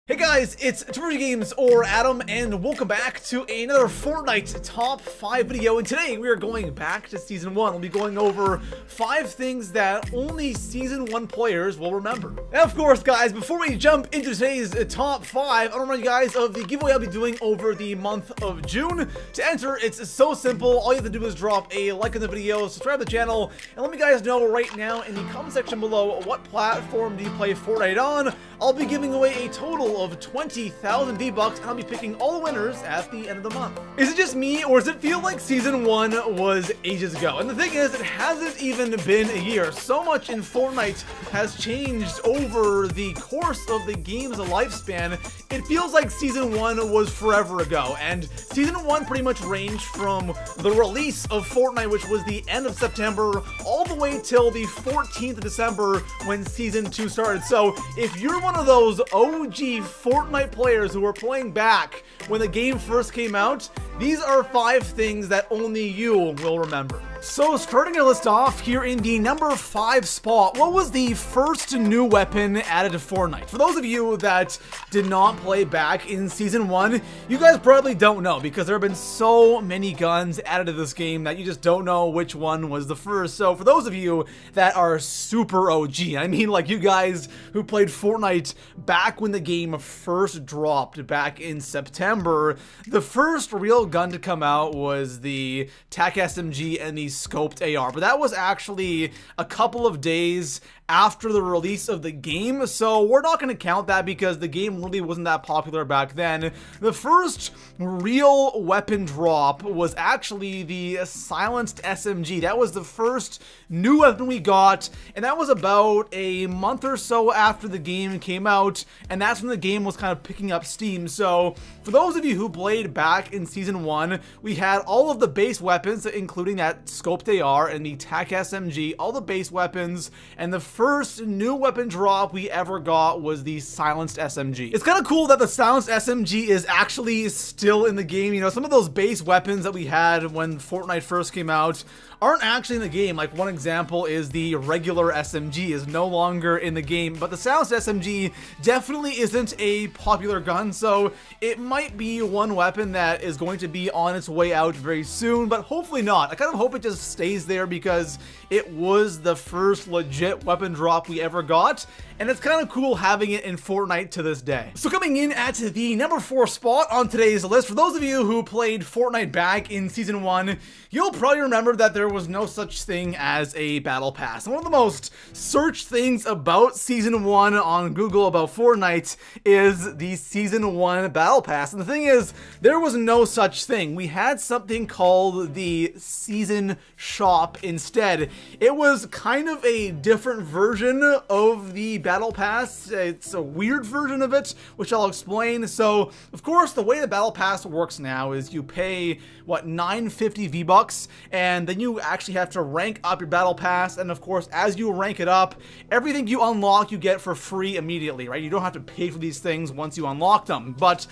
Hey guys, it's Games or Adam, and welcome back to another Fortnite Top 5 video. And today we are going back to Season 1. We'll be going over 5 things that only Season 1 players will remember. And of course, guys, before we jump into today's Top 5, I want to remind you guys of the giveaway I'll be doing over the month of June. To enter, it's so simple. All you have to do is drop a like on the video, subscribe to the channel, and let me guys know right now in the comment section below what platform do you play Fortnite on. I'll be giving away a total of 20,000 V-Bucks, and I'll be picking all the winners at the end of the month. Is it just me, or does it feel like Season 1 was ages ago? And the thing is, it hasn't even been a year. So much in Fortnite has changed over the course of the game's lifespan. It feels like Season 1 was forever ago, and Season 1 pretty much ranged from the release of Fortnite, which was the end of September, all the way till the 14th of December when Season 2 started. So if you're one of those OG Fortnite players who were playing back when the game first came out, these are 5 things that only you will remember. So starting our list off here in the number 5 spot, what was the first new weapon added to Fortnite? For those of you that did not play back in Season 1, you guys probably don't know because there have been so many guns added to this game that you just don't know which one was the first. So for those of you that are super OG, I mean like you guys who played Fortnite back when the game first dropped back in September, the first real gun to come out was the TAC SMG and the scoped AR, but that was actually a couple of days after the release of the game, so we're not going to count that because the game really wasn't that popular back then. The first real weapon drop was actually the silenced SMG. That was the first new weapon we got, and that was about a month or so after the game came out, and that's when the game was kind of picking up steam. So for those of you who played back in Season 1, we had all of the base weapons, including that scoped AR and the TAC SMG, all the base weapons, and the first new weapon drop we ever got was the silenced SMG. It's kind of cool that the silenced SMG is actually still in the game. You know, some of those base weapons that we had when Fortnite first came out aren't actually in the game. Like one example is the regular SMG is no longer in the game, but the silenced SMG definitely isn't a popular gun, so it might be one weapon that is going to be on its way out very soon, but hopefully not. I kind of hope it just stays there because it was the first legit weapon drop we ever got, and it's kind of cool having it in Fortnite to this day. So coming in at the number 4 spot on today's list, for those of you who played Fortnite back in Season 1, you'll probably remember that there was no such thing as a battle pass. And one of the most searched things about Season 1 on Google about Fortnite is the Season 1 battle pass. And the thing is, there was no such thing. We had something called the Season Shop instead. It was kind of a different version of the battle pass. It's a weird version of it, which I'll explain. So, of course, the way the battle pass works now is you pay, what, 950 V-Bucks, and then you actually have to rank up your battle pass, and of course, as you rank it up, everything you unlock you get for free immediately, right? You don't have to pay for these things once you unlock them, but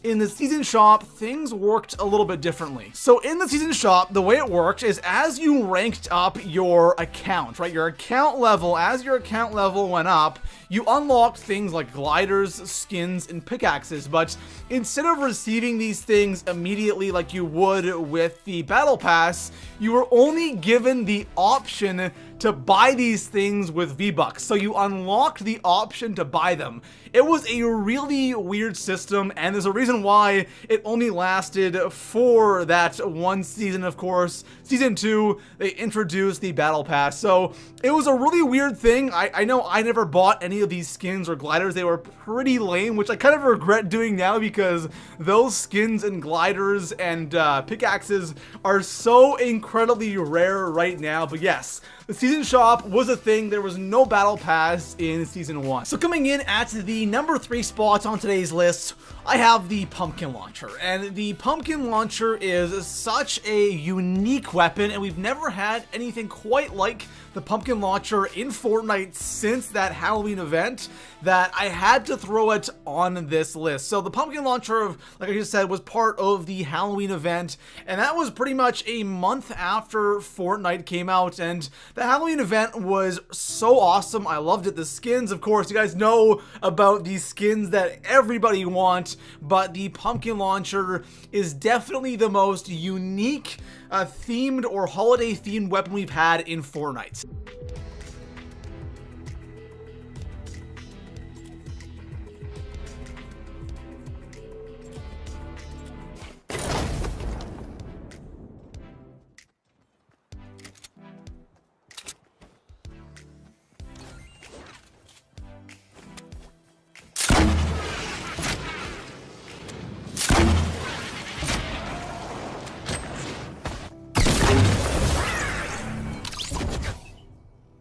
in the Season Shop, things worked a little bit differently. So in the Season Shop, the way it worked is as you ranked up your account, right? Your account level, as your account level went up, you unlocked things like gliders, skins, and pickaxes, but instead of receiving these things immediately like you would with the Battle Pass, you were only given the option to buy these things with V-Bucks. So you unlocked the option to buy them. It was a really weird system, and there's a reason why it only lasted for that one season, of course. Season 2, they introduced the Battle Pass. So it was a really weird thing. I know I never bought any of these skins or gliders. They were pretty lame, which I kind of regret doing now because those skins and gliders and pickaxes are so incredibly rare right now. But yes, the Season Shop was a thing. There was no Battle Pass in Season 1. So coming in at the number 3 spot on today's list, I have the Pumpkin Launcher. And the Pumpkin Launcher is such a unique weapon, and we've never had anything quite like the pumpkin launcher in Fortnite since that Halloween event, that I had to throw it on this list. So the pumpkin launcher, like I just said, was part of the Halloween event, and that was pretty much a month after Fortnite came out, and the Halloween event was so awesome. I loved it. The skins, of course, you guys know about these skins that everybody wants, but the pumpkin launcher is definitely the most unique themed or holiday themed weapon we've had in Fortnite.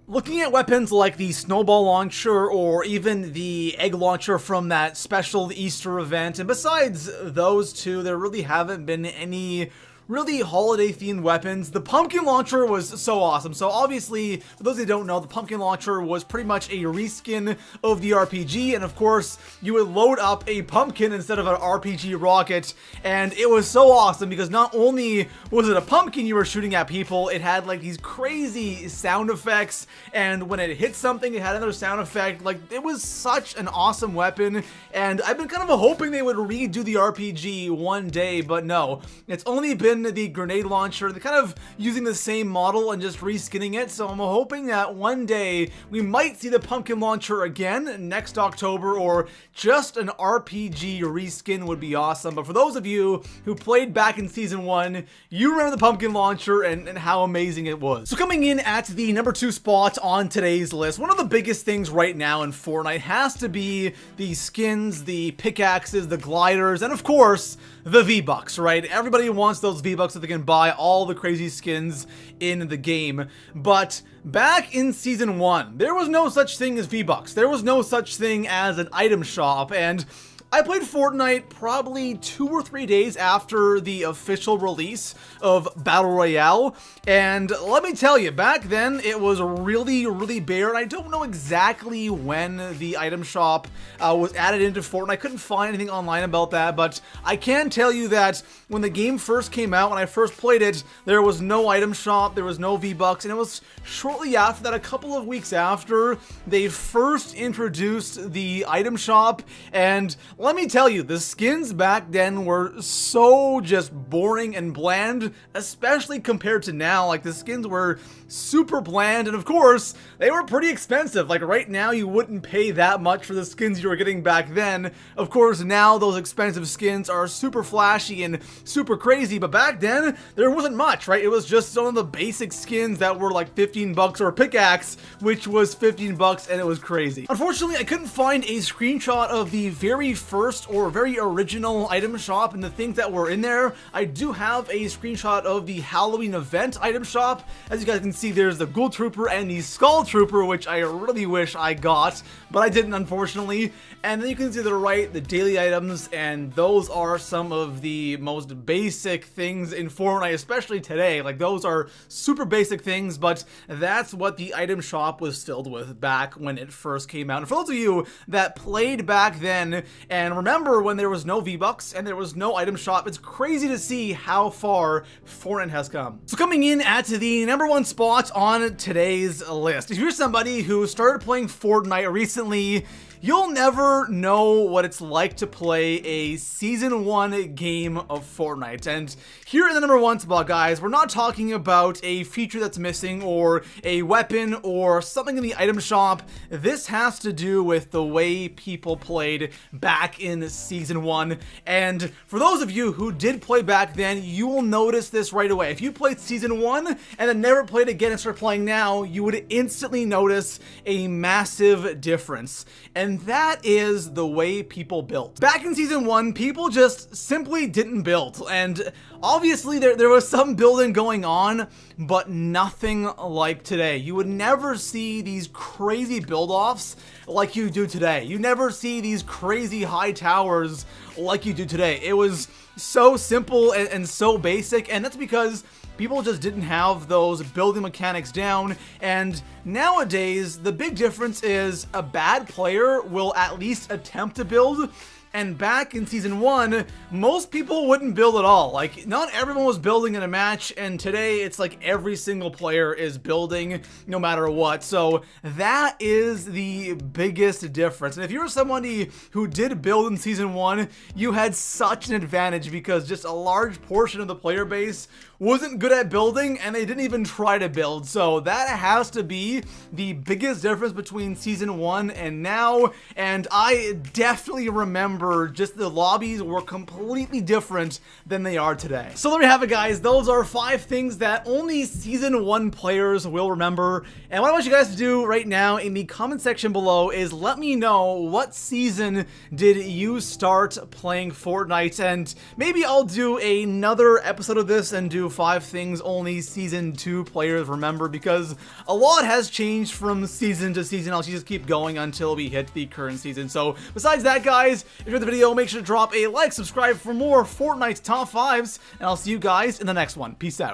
Looking at weapons like the snowball launcher or even the egg launcher from that special Easter event, and besides those two, there really haven't been any really holiday-themed weapons. The pumpkin launcher was so awesome. So obviously, for those who don't know, the pumpkin launcher was pretty much a reskin of the RPG, and of course, you would load up a pumpkin instead of an RPG rocket, and it was so awesome because not only was it a pumpkin you were shooting at people, it had like these crazy sound effects, and when it hit something, it had another sound effect. Like, it was such an awesome weapon, and I've been kind of hoping they would redo the RPG one day, but no. It's only been the grenade launcher. They're kind of using the same model and just reskinning it, so I'm hoping that one day we might see the pumpkin launcher again next October, or just an RPG reskin would be awesome. But for those of you who played back in Season 1, you remember the pumpkin launcher and how amazing it was. So coming in at the number 2 spot on today's list, one of the biggest things right now in Fortnite has to be the skins, the pickaxes, the gliders, and of course, the V-Bucks, right? Everybody wants those V-Bucks so they can buy all the crazy skins in the game. But back in Season 1, there was no such thing as V-Bucks. There was no such thing as an item shop, and I played Fortnite probably 2 or 3 days after the official release of Battle Royale, and let me tell you, back then it was really, really bare, and I don't know exactly when the item shop was added into Fortnite. I couldn't find anything online about that, but I can tell you that when the game first came out, when I first played it, there was no item shop, there was no V-Bucks, and it was shortly after that, a couple of weeks after, they first introduced the item shop, and let me tell you, the skins back then were so just boring and bland, especially compared to now. Like, the skins were super bland, and of course, they were pretty expensive. Like, right now, you wouldn't pay that much for the skins you were getting back then. Of course, now those expensive skins are super flashy and super crazy, but back then, there wasn't much, right? It was just some of the basic skins that were like 15 bucks, or a pickaxe, which was 15 bucks, and it was crazy. Unfortunately, I couldn't find a screenshot of the very first or very original item shop and the things that were in there. I do have a screenshot of the Halloween event item shop. As you guys can see, there's the Ghoul Trooper and the Skull Trooper, which I really wish I got, but I didn't, unfortunately. And then you can see to the right, the daily items, and those are some of the most basic things in Fortnite, especially today. Like, those are super basic things, but that's what the item shop was filled with back when it first came out. And for those of you that played back then and remember when there was no V-Bucks and there was no item shop, it's crazy to see how far Fortnite has come. So coming in at the number 1 spot on today's list, if you're somebody who started playing Fortnite recently, you'll never know what it's like to play a Season 1 game of Fortnite. And here in the number 1 spot, guys, we're not talking about a feature that's missing or a weapon or something in the item shop. This has to do with the way people played back in Season 1. And for those of you who did play back then, you will notice this right away. If you played Season 1 and then never played again and start playing now, you would instantly notice a massive difference. And that is the way people built. Back in Season 1, people just simply didn't build. And obviously there was some building going on, but nothing like today. You would never see these crazy build-offs like you do today. You never see these crazy high towers like you do today. It was so simple and so basic, and that's because people just didn't have those building mechanics down, and nowadays the big difference is a bad player will at least attempt to build. And back in Season 1, most people wouldn't build at all. Like, not everyone was building in a match, and today it's like every single player is building no matter what. So that is the biggest difference. And if you're somebody who did build in Season 1, you had such an advantage because just a large portion of the player base wasn't good at building, and they didn't even try to build. So that has to be the biggest difference between Season 1 and now, and I definitely remember just the lobbies were completely different than they are today. So there we have it, guys. Those are 5 things that only Season 1 players will remember. And what I want you guys to do right now in the comment section below is let me know what season did you start playing Fortnite, and maybe I'll do another episode of this and do 5 things only Season 2 players remember, because a lot has changed from season to season. I'll just keep going until we hit the current season. So besides that, guys, if you enjoyed the video, make sure to drop a like, subscribe for more Fortnite top 5s, and I'll see you guys in the next one. Peace out.